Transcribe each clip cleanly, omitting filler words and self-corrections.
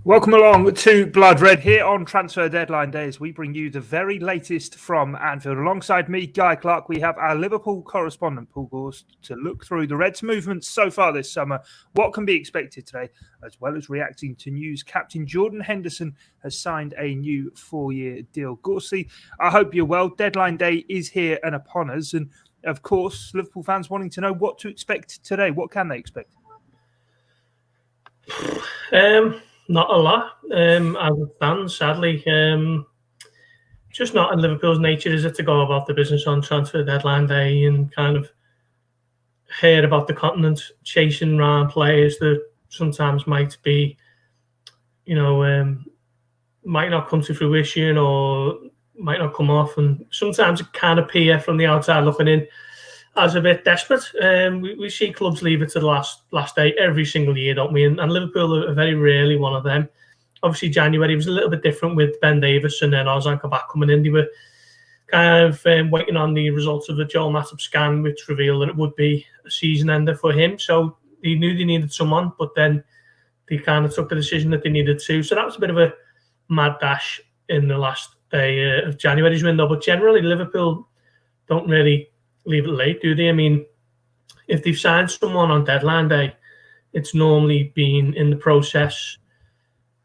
Welcome along to Blood Red here on Transfer Deadline Day as we bring you the very latest from Anfield. Alongside me, Guy Clark, we have our Liverpool correspondent, Paul Gorst, to look through the Reds' movements so far this summer, what can be expected today, as well as reacting to news captain Jordan Henderson has signed a new 4-year deal. Gorsty, I hope you're well. Deadline Day is here and upon us, and of course, Liverpool fans wanting to know what to expect today. What can they expect? Not a lot, as it stands, sadly. Just not in Liverpool's nature, is it, to go about the business on transfer deadline day and kind of hear about the continent chasing around players that sometimes might be, might not come to fruition or might not come off. And sometimes it kind of appear from the outside looking in as a bit desperate. We see clubs leave it to the last day every single year, don't we? And Liverpool are very rarely one of them. Obviously, January was a little bit different with Ben Davies and then Ozan Kabak coming in. They were kind of waiting on the results of the Joel Matip scan, which revealed that it would be a season ender for him. So they knew they needed someone, but then they kind of took the decision that they needed to. So that was a bit of a mad dash in the last day of January's window. But generally, Liverpool don't really leave it late, do they? I mean, if they've signed someone on deadline day, it's normally been in the process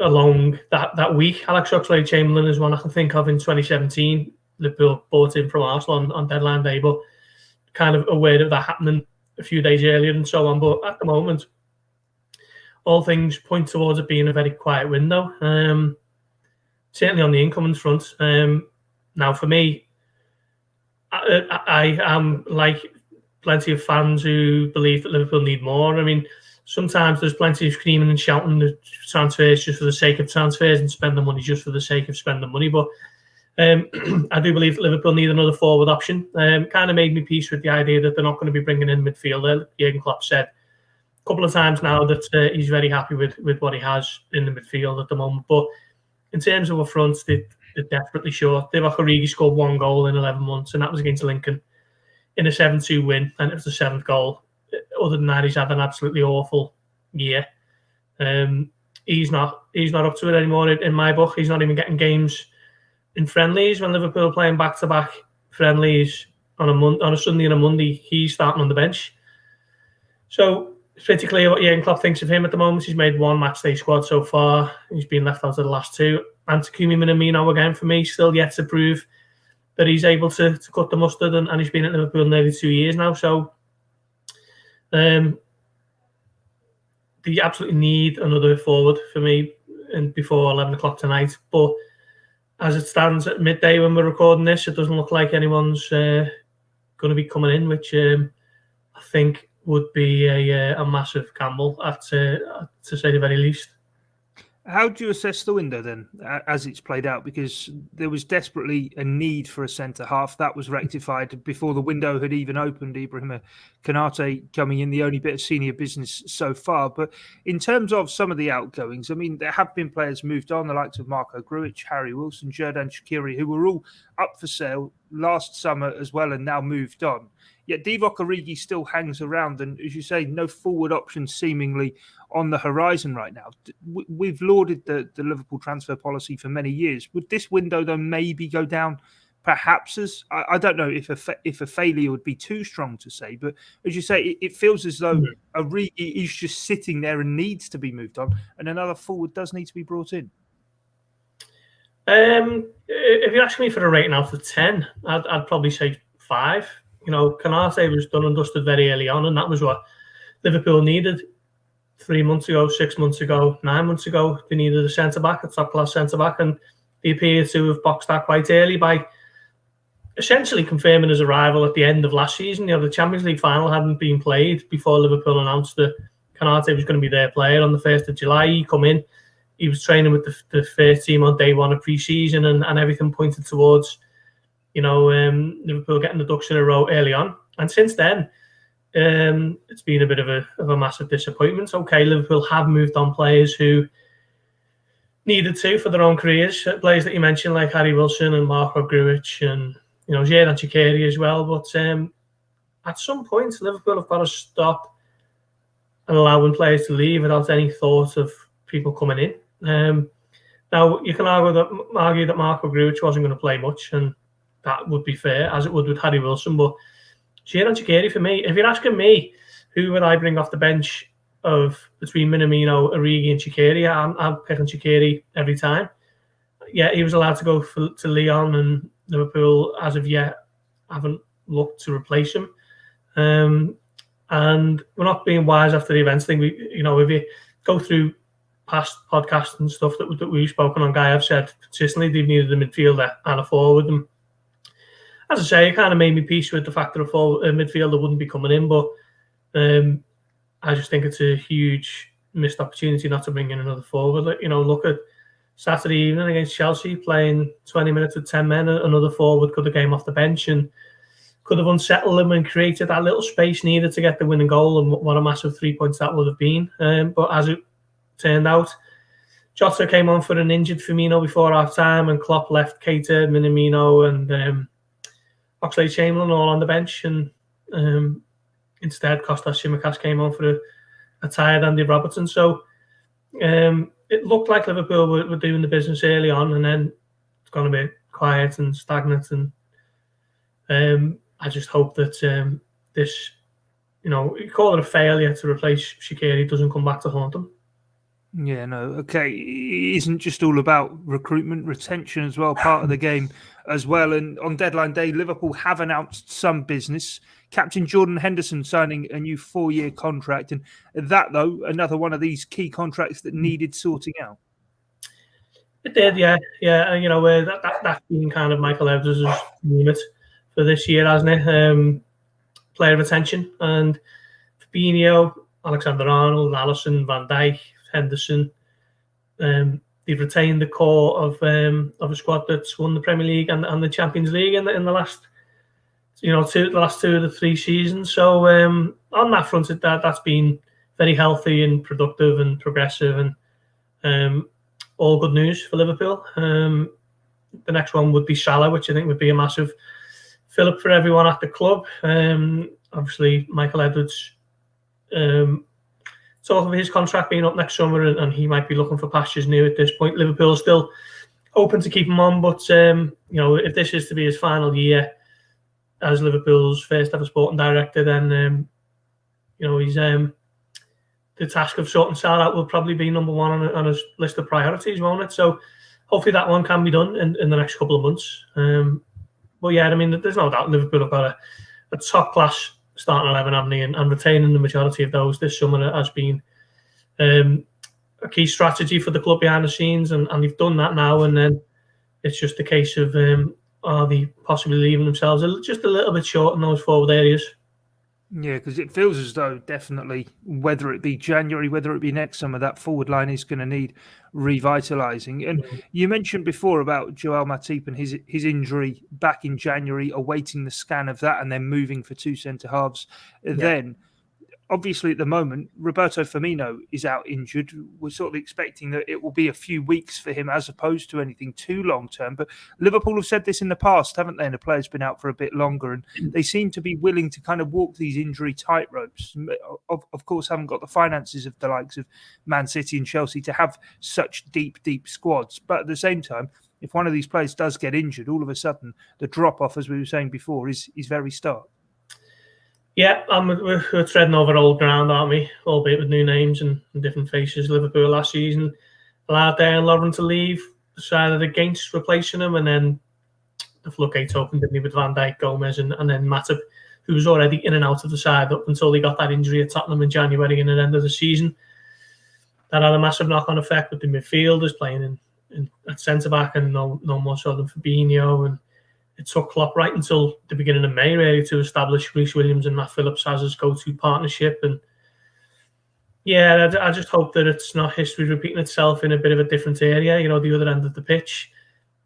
along that week. Alex Oxlade-Chamberlain is one I can think of in 2017. Liverpool bought him from Arsenal on deadline day, but kind of aware of that happening a few days earlier and so on. But at the moment, all things point towards it being a very quiet window, certainly on the incoming front. Now, for me, I am like plenty of fans who believe that Liverpool need more. I mean, sometimes there's plenty of screaming and shouting the transfers just for the sake of transfers and spending money just for the sake of spending money. But I do believe that Liverpool need another forward option. Kind of made me peace with the idea that they're not going to be bringing in midfielder. Jurgen Klopp said a couple of times now that he's very happy with what he has in the midfield at the moment. But in terms of a front, they're desperately short. Divock Origi scored 1 goal in 11 months, and that was against Lincoln in a 7-2 win, and it was the 7th goal. Other than that, he's had an absolutely awful year. He's not up to it anymore in my book. He's not even getting games in friendlies when Liverpool are playing back-to-back friendlies on a Sunday and a Monday. He's starting on the bench. So it's pretty clear what Jurgen Klopp thinks of him at the moment. He's made 1 matchday squad so far. He's been left out of the last 2. And Takumi Minamino, again, for me, still yet to prove that he's able to cut the mustard, and he's been at Liverpool nearly 2 years now. So they absolutely need another forward for me and before 11 o'clock tonight. But as it stands at midday when we're recording this, it doesn't look like anyone's going to be coming in, which I think would be a massive gamble, to say the very least. How do you assess the window then, as it's played out? Because there was desperately a need for a centre-half. That was rectified before the window had even opened. Ibrahima Konate coming in, the only bit of senior business so far. But in terms of some of the outgoings, I mean, there have been players moved on, the likes of Marco Grujic, Harry Wilson, Xherdan Shaqiri, who were all up for sale last summer as well and now moved on. Yet Divock Origi still hangs around, and as you say, no forward option seemingly on the horizon right now. We've lauded the Liverpool transfer policy for many years. Would this window, though, maybe go down perhaps as, I don't know if a failure would be too strong to say, but as you say, it feels as though Origi is just sitting there and needs to be moved on, and another forward does need to be brought in? If you ask me for a rating out of 10, I'd probably say 5. Konate was done and dusted very early on, and that was what Liverpool needed 3 months ago, 6 months ago, 9 months ago. They needed a centre-back, a top-class centre-back, and they appear to have boxed that quite early by essentially confirming his arrival at the end of last season. The Champions League final hadn't been played before Liverpool announced that Konate was going to be their player on the 1st of July. He come in, he was training with the first team on day 1 of pre-season, and everything pointed towards Liverpool getting the ducks in a row early on. And since then, it's been a bit of a massive disappointment. Okay, Liverpool have moved on players who needed to for their own careers. Players that you mentioned, like Harry Wilson and Marco Grujic and Xherdan Shaqiri as well. But at some point, Liverpool have got to stop allowing players to leave without any thought of people coming in. Now, you can argue that Marco Grujic wasn't going to play much, and that would be fair, as it would with Harry Wilson. But Xherdan Shaqiri, for me, if you're asking me, who would I bring off the bench between Minamino, Origi, and Shaqiri, I'm picking Shaqiri every time. Yeah, he was allowed to go to Lyon, and Liverpool, as of yet, haven't looked to replace him. And we're not being wise after the events thing. If you go through past podcasts and stuff that we've spoken on, Guy, I've said consistently they've needed a midfielder and a forward. And as I say, it kind of made me peace with the fact that a midfielder wouldn't be coming in, but I just think it's a huge missed opportunity not to bring in another forward. Look at Saturday evening against Chelsea, playing 20 minutes with 10 men. Another forward could have came off the bench and could have unsettled them and created that little space needed to get the winning goal, and what a massive 3 points that would have been. But as it turned out, Jota came on for an injured Firmino before half-time, and Klopp left Keita, Minamino and Oxlade-Chamberlain all on the bench, and instead Kostas Tsimikas came on for a tired Andy Robertson. So it looked like Liverpool were doing the business early on, and then it's gone a bit quiet and stagnant, and I just hope that this, you call it a failure to replace Shaqiri, doesn't come back to haunt them. Yeah, no, okay. It isn't just all about recruitment, retention as well, part of the game as well. And on deadline day, Liverpool have announced some business. Captain Jordan Henderson signing a new 4-year contract. And that, though, another one of these key contracts that needed sorting out. It did, yeah. That's been kind of Michael Evans' unit for this year, hasn't it? Player retention. And Fabinho, Alexander-Arnold, Alisson, Van Dijk, Henderson. They've retained the core of a squad that's won the Premier League and the Champions League in the last, the last 2 of the 3 seasons. So on that front, that's been very healthy and productive and progressive, and all good news for Liverpool. The next one would be Salah, which I think would be a massive fill-up for everyone at the club. Obviously, Michael Edwards. Talk of his contract being up next summer, and he might be looking for pastures new at this point. Liverpool's still hoping to keep him on, but if this is to be his final year as Liverpool's first ever sporting director, then he's the task of sorting Salah out will probably be number one on his list of priorities, won't it? So hopefully that one can be done in the next couple of months. But yeah, I mean, there's no doubt Liverpool have got a top class starting 11, haven't they? And retaining the majority of those this summer has been a key strategy for the club behind the scenes, and they've done that now. And then it's just a case of are they possibly leaving themselves just a little bit short in those forward areas. Yeah, because it feels as though definitely, whether it be January, whether it be next summer, that forward line is going to need revitalising. And you mentioned before about Joel Matip and his injury back in January, awaiting the scan of that and then moving for 2 centre-halves. Yeah. Then, obviously at the moment, Roberto Firmino is out injured. We're sort of expecting that it will be a few weeks for him as opposed to anything too long-term. But Liverpool have said this in the past, haven't they? And the player's been out for a bit longer, and they seem to be willing to kind of walk these injury tightropes. Of course, haven't got the finances of the likes of Man City and Chelsea to have such deep squads. But at the same time, if one of these players does get injured, all of a sudden, the drop-off, as we were saying before, is very stark. Yeah, we're treading over old ground, aren't we? Albeit with new names and different faces. Liverpool last season allowed Darren Lovren to leave, decided against replacing him, and then the floodgates opened, didn't he, with Van Dijk, Gomez, and then Matip, who was already in and out of the side up until he got that injury at Tottenham in January and at the end of the season. That had a massive knock-on effect with the midfielders playing in at centre-back, and no more so than Fabinho, and it took Klopp right until the beginning of May, really, to establish Reece Williams and Matt Phillips as his go-to partnership. And yeah, I just hope that it's not history repeating itself in a bit of a different area, the other end of the pitch.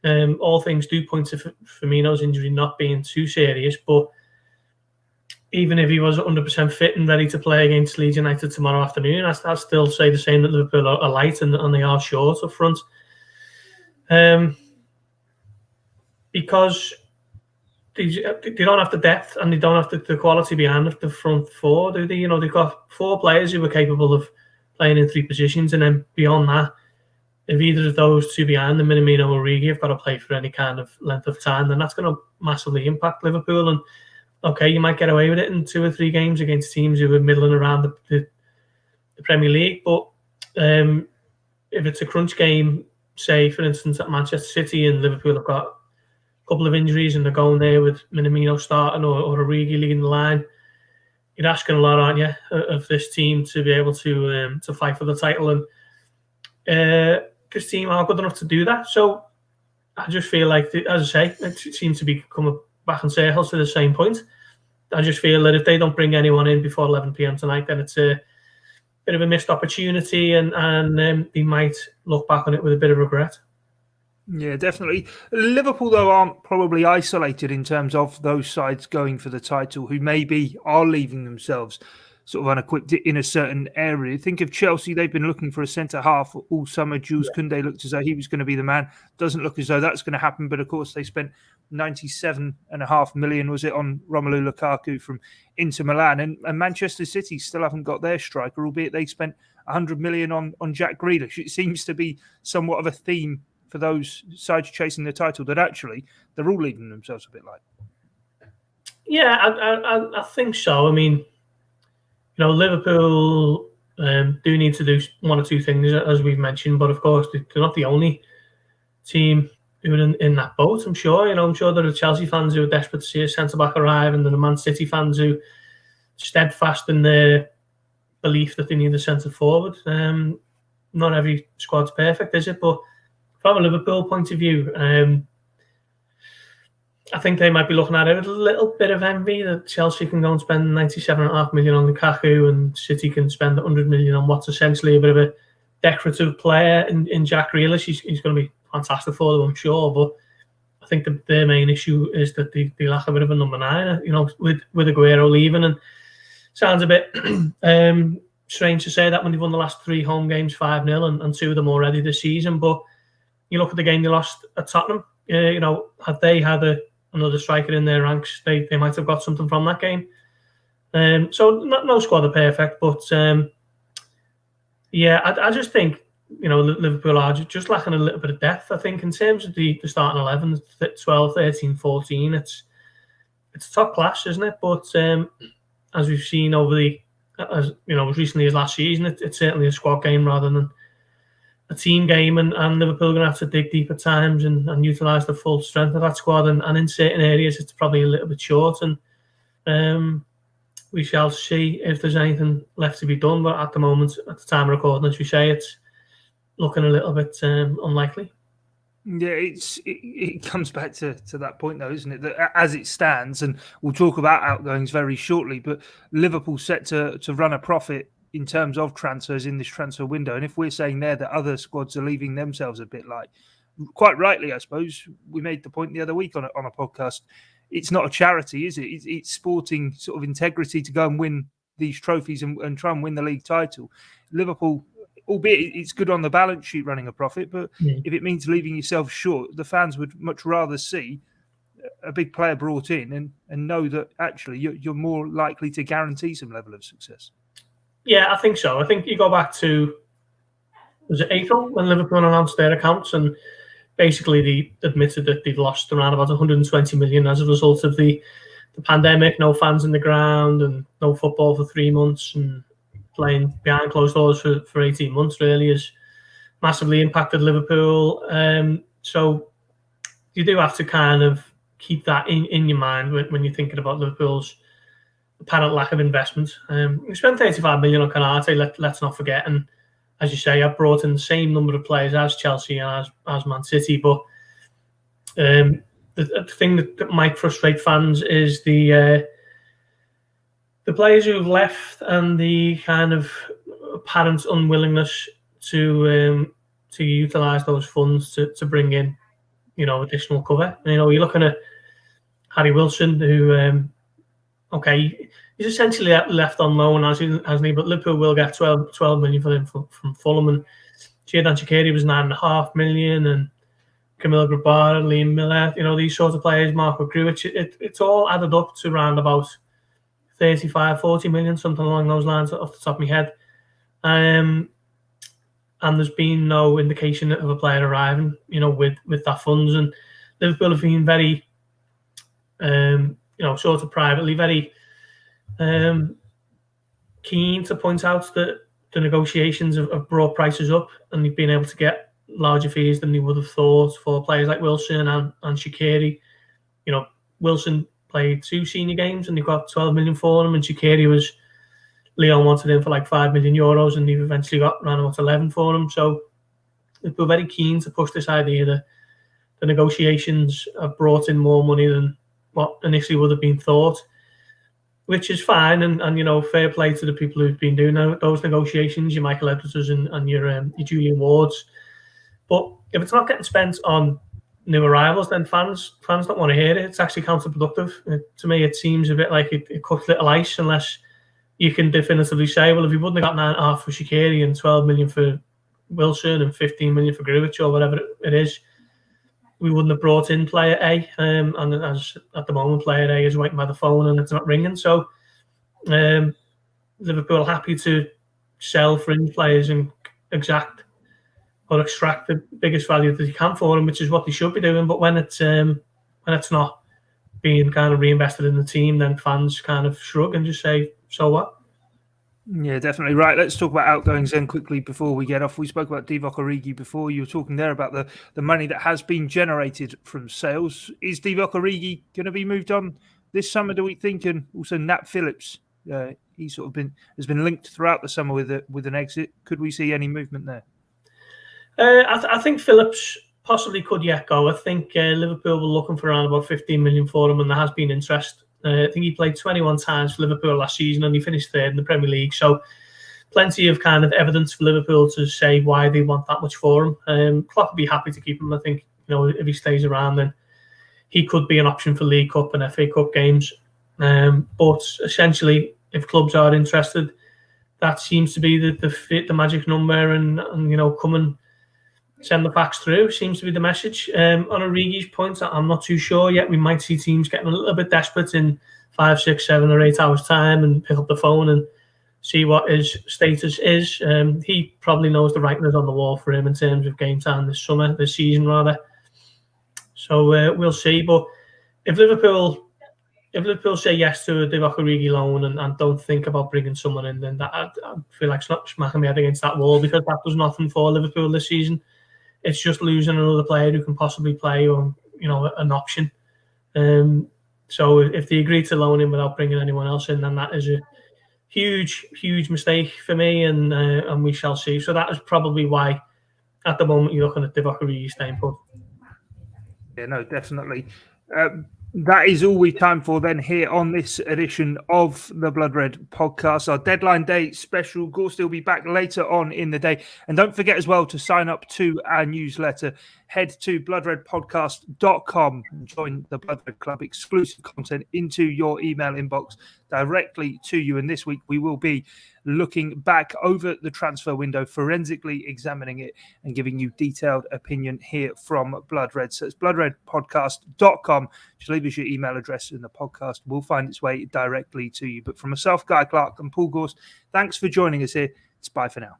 All things do point to Firmino's injury not being too serious, but even if he was 100% fit and ready to play against Leeds United tomorrow afternoon, I'd still say the same, that Liverpool are light and they are short up front. Because they don't have the depth and they don't have the quality behind the front four, do they? They've got 4 players who are capable of playing in 3 positions, and then beyond that, if either of those two behind them, Minamino or Origi, have got to play for any kind of length of time, then that's going to massively impact Liverpool. And okay, you might get away with it in 2 or 3 games against teams who are middling around the Premier League. But if it's a crunch game, say, for instance, at Manchester City, and Liverpool have got a couple of injuries and they're going there with Minamino starting or Origi leading the line, you're asking a lot, aren't you, of this team to be able to fight for the title. And this team are good enough to do that. So I just feel like, as I say, it seems to be coming back in circles to the same point. I just feel that if they don't bring anyone in before 11 p.m. tonight, then it's a bit of a missed opportunity, and they might look back on it with a bit of regret. Yeah, definitely. Liverpool, though, aren't probably isolated in terms of those sides going for the title who maybe are leaving themselves sort of unequipped in a certain area. Think of Chelsea. They've been looking for a centre-half all summer. Jules Koundé looked as though he was going to be the man. Doesn't look as though that's going to happen, but of course they spent 97.5 million, was it, on Romelu Lukaku from Inter Milan. And Manchester City still haven't got their striker, albeit they spent 100 million on Jack Grealish. It seems to be somewhat of a theme for those sides chasing the title that actually they're all leaving themselves a bit like. Yeah, I think so. I mean, Liverpool do need to do 1 or 2 things, as we've mentioned, but of course they're not the only team who are in that boat. I'm sure. I'm sure there are Chelsea fans who are desperate to see a centre back arrive, and there are Man City fans who are steadfast in their belief that they need a centre forward. Not every squad's perfect, is it? But from a Liverpool point of view, I think they might be looking at it with a little bit of envy that Chelsea can go and spend 97.5 million on Lukaku and City can spend 100 million on what's essentially a bit of a decorative player in Jack Grealish. He's going to be fantastic for them, I'm sure, but I think their main issue is that they lack a bit of a number 9, with Aguero leaving. And sounds a bit strange to say that when they've won the last 3 home games 5-0 and 2 of them already this season, but you look at the game they lost at Tottenham, had they had another striker in their ranks, they might have got something from that game. So no squad are perfect, but I just think Liverpool are just lacking a little bit of depth. I think in terms of the starting 11, 12, 13, 14, it's top class, isn't it? But as we've seen as recently as last season, it's certainly a squad game rather than a team game, and Liverpool are going to have to dig deep at times and utilise the full strength of that squad. And in certain areas, it's probably a little bit short. And we shall see if there's anything left to be done. But at the moment, at the time of recording, as we say, it's looking a little bit unlikely. Yeah, it comes back to that point, though, isn't it? That as it stands, and we'll talk about outgoings very shortly, but Liverpool set to run a profit in terms of transfers in this transfer window. And if we're saying there that other squads are leaving themselves a bit like, quite rightly, I suppose, we made the point the other week on a podcast, it's not a charity, is it? It's sporting sort of integrity to go and win these trophies and try and win the league title. Liverpool, albeit it's good on the balance sheet running a profit, but if it means leaving yourself short, the fans would much rather see a big player brought in and know that actually you're more likely to guarantee some level of success. Yeah, I think so. I think you go back to, was it April, when Liverpool announced their accounts, and basically they admitted that they've lost around about 120 million as a result of the pandemic, no fans in the ground and no football for 3 months, and playing behind closed doors for 18 months really has massively impacted Liverpool. So you do have to kind of keep that in your mind when you're thinking about Liverpool's apparent lack of investment. We spent 35 million on Konate, let's not forget, and as you say, I've brought in the same number of players as Chelsea and as Man City, but the thing that might frustrate fans is the players who've left and the kind of apparent unwillingness to utilise those funds to bring in, additional cover. You're looking at Harry Wilson, who he's essentially left on loan, hasn't he? But Liverpool will get 12 million for him from Fulham, and Xherdan Shaqiri was 9.5 million, and Camille Grabara, Liam Miller, these sorts of players, Marco Grujic, it's all added up to around about 35, 40 million, something along those lines off the top of my head. and there's been no indication of a player arriving, with that funds. And Liverpool have been very, sort of privately, very keen to point out that the negotiations have brought prices up, and they've been able to get larger fees than they would have thought for players like Wilson and Shaqiri. Wilson played 2 senior games and they got 12 million for him, and Shaqiri Leon wanted him for like €5 million, and they've eventually got around about 11 for him. So we're very keen to push this idea that the negotiations have brought in more money than what initially would have been thought, which is fine, and fair play to the people who've been doing those negotiations, your Michael Edwards and your Julian Wards. But if it's not getting spent on new arrivals, then fans don't want to hear it. It's actually counterproductive. To me, it seems a bit like it cuts little ice, unless you can definitively say, well, if you wouldn't have got 9.5 for Shaqiri and 12 million for Wilson and 15 million for Grujic or whatever it is, we wouldn't have brought in player A. And as at the moment, player A is waiting by the phone and it's not ringing. So Liverpool are happy to sell fringe players and extract the biggest value that you can for them, which is what they should be doing. But when it's not being kind of reinvested in the team, then fans kind of shrug and just say, so what? Yeah, definitely. Right, let's talk about outgoings then quickly before we get off. We spoke about Divock Origi before. You were talking there about the money that has been generated from sales. Is Divock Origi going to be moved on this summer, do we think? And also Nat Phillips, he has been linked throughout the summer with an exit. Could we see any movement there? I think Phillips possibly could yet go. I think Liverpool were looking for around about 15 million for him, and there has been interest. I think he played 21 times for Liverpool last season, and he finished third in the Premier League. So plenty of kind of evidence for Liverpool to say why they want that much for him. Klopp would be happy to keep him. I think if he stays around, then he could be an option for League Cup and FA Cup games. But essentially, if clubs are interested, that seems to be the magic number, and come and send the facts through seems to be the message. On Origi's point, I'm not too sure yet. We might see teams getting a little bit desperate in 5, 6, 7 or 8 hours time and pick up the phone and see what his status is. He probably knows the writing is on the wall for him in terms of game time this season rather. So we'll see. But if Liverpool say yes to a Divock Origi loan and don't think about bringing someone in, then I feel like smacking my head against that wall, because that does nothing for Liverpool this season. It's just losing another player who can possibly play on, an option. So if they agree to loan him without bringing anyone else in, then that is a huge, huge mistake for me, and we shall see. So that is probably why, at the moment, you're looking at Divock Origi staying put. Yeah, no, definitely. That is all we've time for then here on this edition of the Blood Red podcast. Our deadline day special. Gorst will be back later on in the day. And don't forget as well to sign up to our newsletter. Head to bloodredpodcast.com and join the Blood Red Club. Exclusive content into your email inbox directly to you. And this week we will be looking back over the transfer window, forensically examining it and giving you detailed opinion here from Blood Red. So it's bloodredpodcast.com. Just leave us your email address and the podcast will find its way directly to you. But from myself, Guy Clark, and Paul Gorst, thanks for joining us here. It's bye for now.